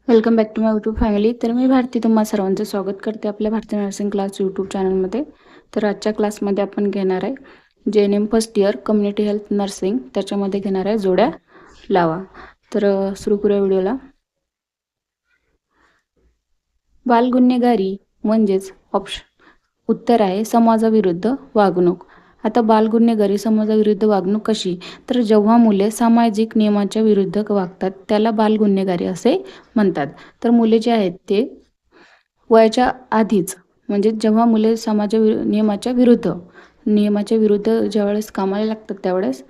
Welcome back to my YouTube family. तर मी भारती तुम्हा सर्वांचं स्वागत करते आपल्या भारती नर्सिंग क्लास यूट्यूब चॅनलमध्ये. तर आजच्या क्लासमध्ये आपण घेणार आहे JNM first year community health nursing. त्याच्यामध्ये घेणार आहे जोड्या लावा. तर सुरू करूया व्हिडिओला. बालगुन्हेगारी म्हणजेच उत्तर आहे समाजाविरुद्ध वागणूक. आता बालगुन्हेगारी समाजाविरुद्ध वागणूक कशी, तर जेव्हा मुले सामाजिक नियमांच्या विरुद्ध वागतात त्याला बालगुन्हेगारी असे म्हणतात. तर मुले जे आहेत ते वयाच्या आधीच म्हणजे जेव्हा मुले नियमाच्या विरुद्ध ज्यावेळेस कामाला लागतात त्यावेळेस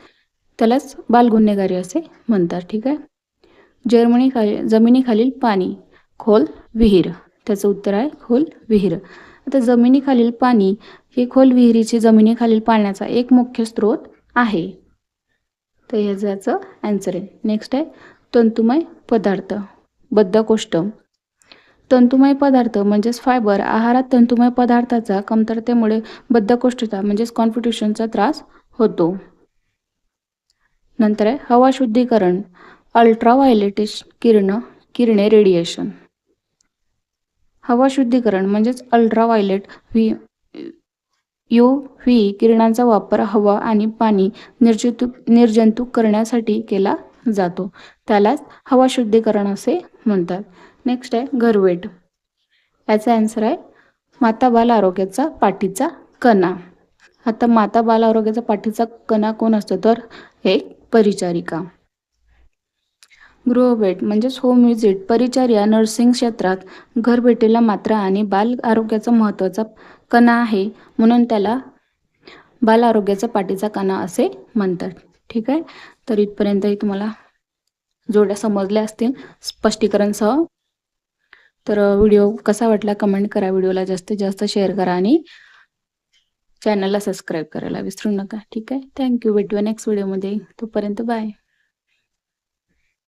त्यालाच बालगुन्हेगारी असे म्हणतात. ठीक आहे. जमिनीखालील पाणी खोल विहीर. त्याचं उत्तर आहे खोल विहीर. आता जमिनीखालील पाणी हे खोल विहिरीचे जमिनीखालील पाण्याचा एक मुख्य स्रोत आहे. तर ह्याचं आन्सर आहे. नेक्स्ट आहे तंतुमय पदार्थ. बद्धकोष्ठ. तंतुमय पदार्थ म्हणजेच फायबर. आहारात तंतुमय पदार्थाचा कमतरतेमुळे बद्धकोष्ठता म्हणजेच कॉन्स्टिपेशनचा त्रास होतो. नंतर आहे हवा शुद्धीकरण. अल्ट्राव्हायोलेट किरणे रेडिएशन. हवा शुद्धीकरण म्हणजेच अल्ट्राव्हायोलेट UV किरणांचा वापर हवा आणि पाणी निर्जंतुक करण्यासाठी केला जातो. त्यालाच हवा शुद्धीकरण असे म्हणतात. नेक्स्ट आहे घरवेट. याचा आन्सर आहे माता बाल आरोग्याचा पाठीचा कणा. आता माता बाल आरोग्याचा पाठीचा कणा कोण असतो, तर एक परिचारिका. गृहभेट म्हणजेच होम व्हिजिट. परिचर्या नर्सिंग क्षेत्रात घरभेटीला मात्रा आणि बाल आरोग्याचा महत्त्वाचा कणा आहे, म्हणून त्याला बाल आरोग्याचा पाठीचा कणा असे म्हणतात. ठीक आहे. तर इथपर्यंतही तुम्हाला जोड्या समजल्या असतील स्पष्टीकरणसह. तर व्हिडिओ कसा वाटला कमेंट करा, व्हिडिओला जास्तीत जास्त शेअर करा आणि चॅनलला सबस्क्राईब करायला विसरू नका. ठीक आहे. थँक्यू. भेटूया नेक्स्ट व्हिडिओमध्ये. तोपर्यंत बाय.